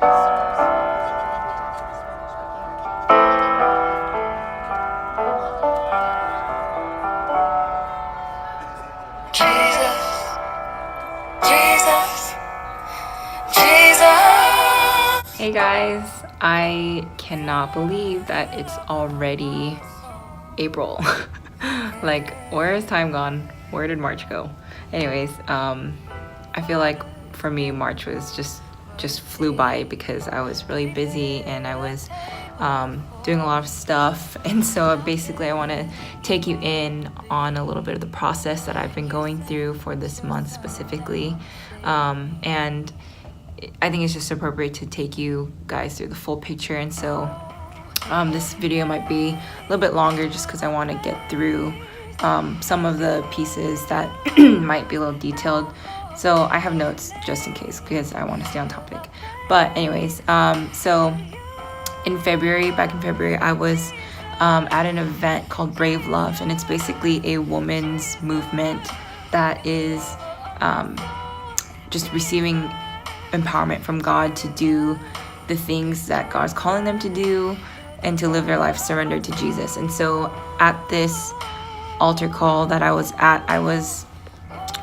Jesus, Jesus, Jesus. Hey guys, I cannot believe that it's already April. Like, where is time gone? Where did March go? Anyways, I feel like for me March was just flew by because I was really busy and I was doing a lot of stuff. And so basically I want to take you in on a little bit of the process that I've been going through for this month specifically. And I think it's just appropriate to take you guys through the full picture. And so this video might be a little bit longer just because I want to get through some of the pieces that might be a little detailed. So I have notes just in case because I want to stay on topic. But anyways, so back in February, I was at an event called Brave Love, and it's basically a women's movement that is just receiving empowerment from God to do the things that God's calling them to do and to live their life surrendered to Jesus. And so at this altar call that I was at, I was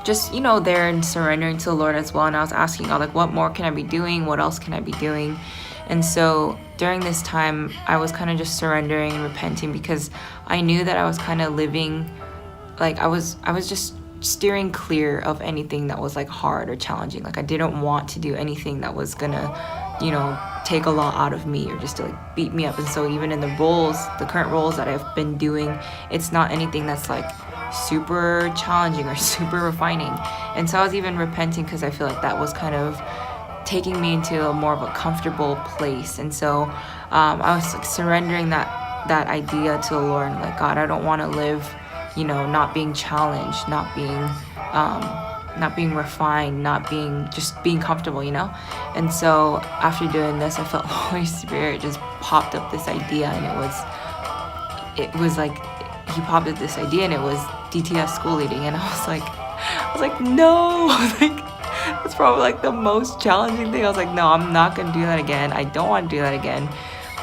just, there and surrendering to the Lord as well. And I was asking God, like, what more can I be doing? What else can I be doing? And so during this time, I was kind of just surrendering and repenting because I knew that I was kind of living, like I was just steering clear of anything that was like hard or challenging. Like I didn't want to do anything that was gonna, take a lot out of me or just to like beat me up. And so even in the current roles that I've been doing, it's not anything that's like super challenging or super refining. And so I was even repenting because I feel like that was kind of taking me into a more of a comfortable place. And so I was like surrendering that idea to the Lord and like, God, I don't want to live, not being challenged, not being refined, just being comfortable, And so after doing this, I felt the Holy Spirit just popped up this idea, and it was like he popped up this idea, and it was DTS school leading. And I was like, no, like that's probably like the most challenging thing. I was like, no, I'm not gonna do that again. I don't want to do that again.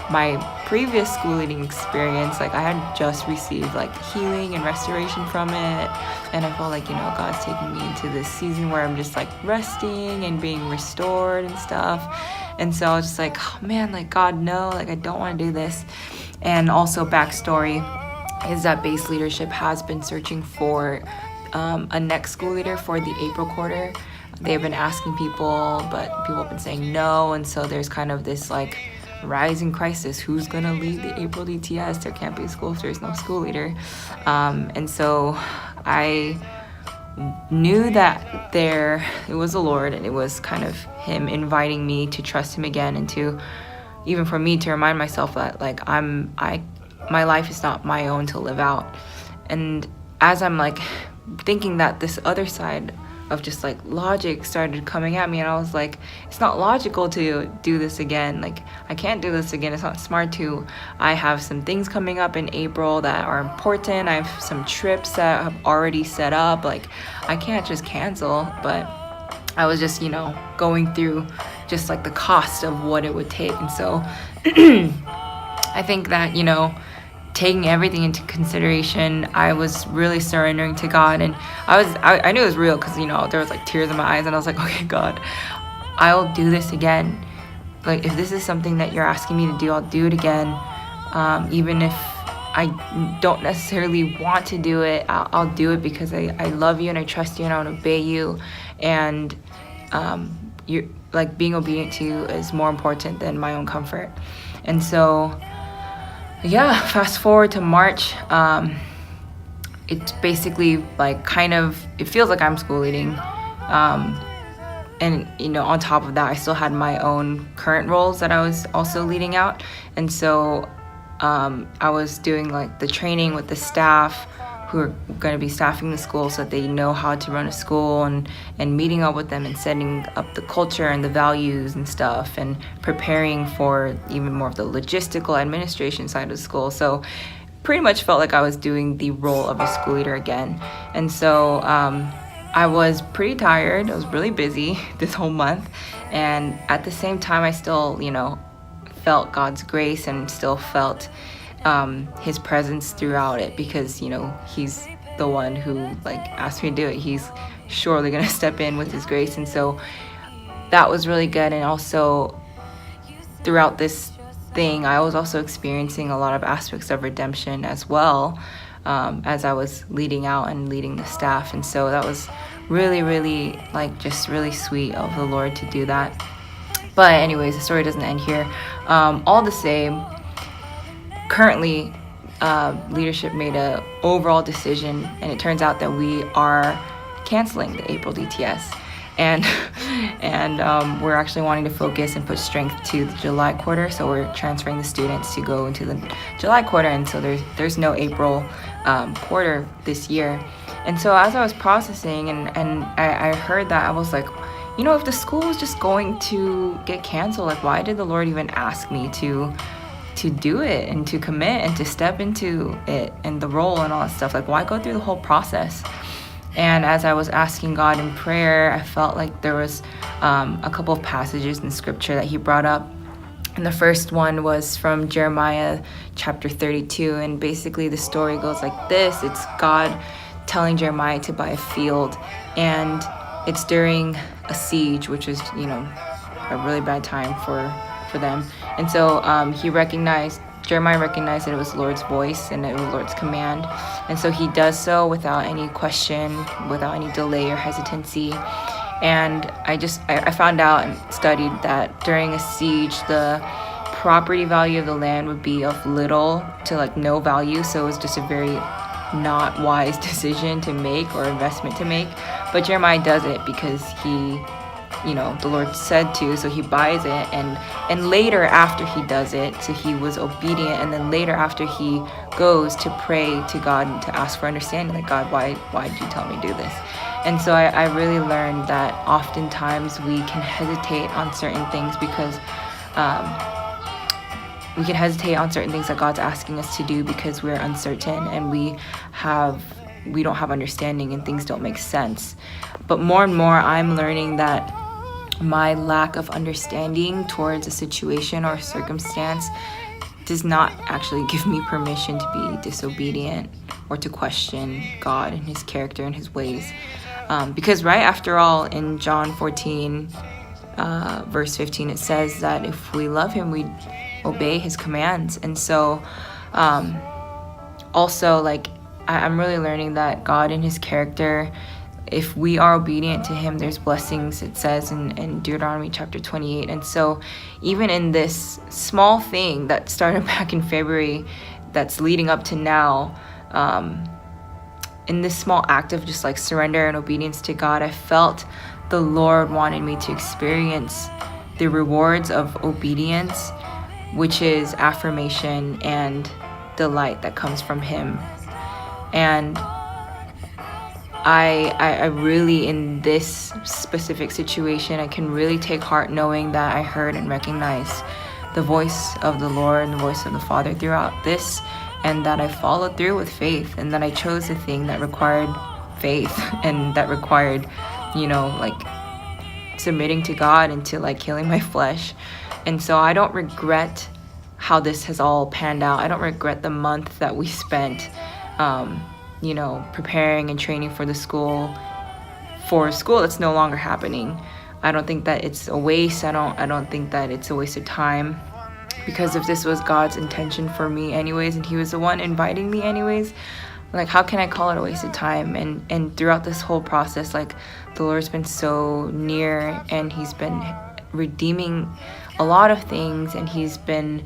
My previous school leading experience, like I had just received like healing and restoration from it, and I felt like God's taking me into this season where I'm just like resting and being restored and stuff. And so I was just like, oh man, like God, no, like I don't want to do this. And also backstory is that Base Leadership has been searching for a next school leader for the April quarter. They've been asking people, but people have been saying no. And so there's kind of this like rising crisis. Who's gonna lead the April DTS? There can't be a school if there's no school leader. And so I knew that it was the Lord, and it was kind of him inviting me to trust him again, and to even for me to remind myself that like my life is not my own to live out. And as I'm like thinking that, this other side of just like logic started coming at me, and I was like, it's not logical to do this again. Like I can't do this again. It's not smart to. I have some things coming up in April that are important. I have some trips that I've already set up. Like I can't just cancel. But I was just going through just like the cost of what it would take. And so I think that taking everything into consideration, I was really surrendering to God. And I knew it was real because there was like tears in my eyes, and I was like, okay, God, I'll do this again. Like if this is something that you're asking me to do, I'll do it again. Even if I don't necessarily want to do it, I'll do it because I love you and I trust you and I want to obey you. And you're like being obedient to you is more important than my own comfort. And so yeah, fast forward to March. It's basically like it feels like I'm school leading. And on top of that, I still had my own current roles that I was also leading out. And so I was doing like the training with the staff who are going to be staffing the school so that they know how to run a school, and meeting up with them and setting up the culture and the values and stuff, and preparing for even more of the logistical administration side of the school. So pretty much felt like I was doing the role of a school leader again. And so I was pretty tired. I was really busy this whole month. And at the same time, I still, felt God's grace and still felt his presence throughout it, because, he's the one who asked me to do it. He's surely going to step in with his grace. And so that was really good. And also throughout this thing, I was also experiencing a lot of aspects of redemption as well, as I was leading out and leading the staff. And so that was really, really just really sweet of the Lord to do that. But anyways, the story doesn't end here. All the same, currently leadership made a overall decision, and it turns out that we are canceling the April DTS, and we're actually wanting to focus and put strength to the July quarter. So we're transferring the students to go into the July quarter, and so there's no April quarter this year. And so as I was processing and I heard that, I was like, if the school was just going to get canceled, why did the Lord even ask me to do it and to commit and to step into it and the role and all that stuff? Why go through the whole process? And as I was asking God in prayer, I felt like there was a couple of passages in scripture that he brought up. And the first one was from Jeremiah chapter 32. And basically the story goes like this. It's God telling Jeremiah to buy a field. And it's during a siege, which is, a really bad time for them. And so Jeremiah recognized that it was the Lord's voice and it was the Lord's command. And so he does so without any question, without any delay or hesitancy. And I found out and studied that during a siege, the property value of the land would be of little to no value. So it was just a very not wise decision to make or investment to make. But Jeremiah does it because he, the Lord said to, so he buys it. And later after he does it, so he was obedient. And then later after he goes to pray to God and to ask for understanding, God, why did you tell me to do this? And so I really learned that oftentimes we can hesitate on certain things because we can hesitate on certain things that God's asking us to do because we're uncertain and we don't have understanding and things don't make sense. But more and more I'm learning that my lack of understanding towards a situation or circumstance does not actually give me permission to be disobedient or to question God and his character and his ways. Because right after all, in John 14, verse 15, it says that if we love him, we obey his commands. And so also I'm really learning that God and his character, if we are obedient to him, there's blessings, it says in Deuteronomy chapter 28. And so even in this small thing that started back in February that's leading up to now, in this small act of just surrender and obedience to God, I felt the Lord wanted me to experience the rewards of obedience, which is affirmation and delight that comes from him. And I really, in this specific situation, I can really take heart knowing that I heard and recognized the voice of the Lord and the voice of the Father throughout this, and that I followed through with faith, and that I chose the thing that required faith and that required, submitting to God and to killing my flesh. And so I don't regret how this has all panned out. I don't regret the month that we spent preparing and training for school that's no longer happening. I don't think that it's a waste. I don't think that it's a waste of time, because if this was God's intention for me anyways, and he was the one inviting me anyways, how can I call it a waste of time? And throughout this whole process, the Lord's been so near, and he's been redeeming a lot of things, and he's been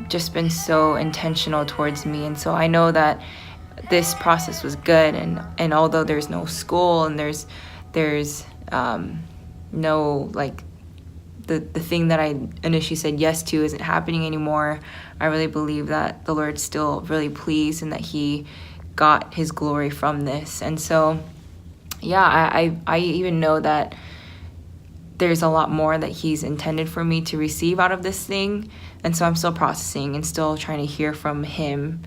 just been so intentional towards me. And so I know that this process was good, and although there's no school and there's no the thing that I initially said yes to isn't happening anymore, I really believe that the Lord's still really pleased and that he got his glory from this. And so I even know that there's a lot more that he's intended for me to receive out of this thing. And so I'm still processing and still trying to hear from him.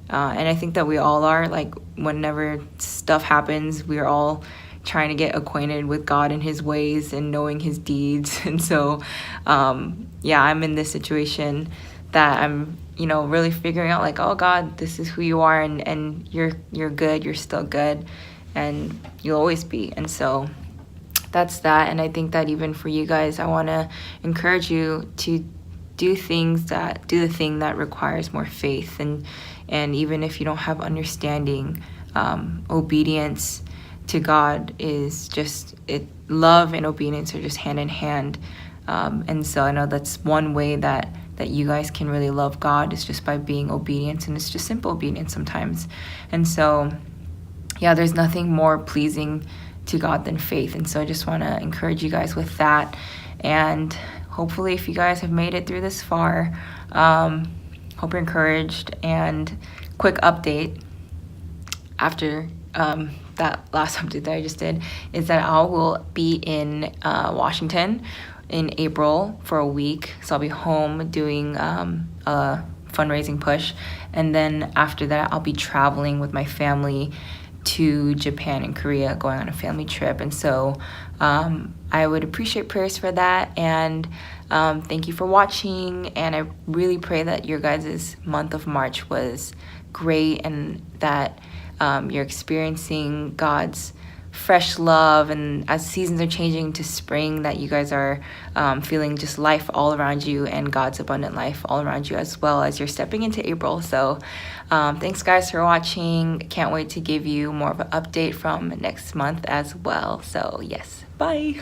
And I think that we all are, whenever stuff happens, we're all trying to get acquainted with God and his ways and knowing his deeds. And so yeah, I'm in this situation that I'm, really figuring out, like, oh God, this is who you are, and you're good, you're still good, and you'll always be. And so that's that. And I think that even for you guys, I want to encourage you to do the thing that requires more faith, and even if you don't have understanding, obedience to God is just it. Love and obedience are just hand in hand. And so I know that's one way that you guys can really love God, is just by being obedient, and it's just simple obedience sometimes. And so yeah, there's nothing more pleasing to God than faith. And so I just want to encourage you guys with that. And hopefully, if you guys have made it through this far, hope you're encouraged. And quick update after that last update that I just did is that I will be in Washington in April for a week. So I'll be home doing a fundraising push. And then after that, I'll be traveling with my family to Japan and Korea, going on a family trip. And so I would appreciate prayers for that. And thank you for watching. And I really pray that your guys' month of March was great, and that you're experiencing God's fresh love, and as seasons are changing to spring, that you guys are feeling just life all around you, and God's abundant life all around you, as well as you're stepping into April. So thanks guys for watching. Can't wait to give you more of an update from next month as well. So yes, bye.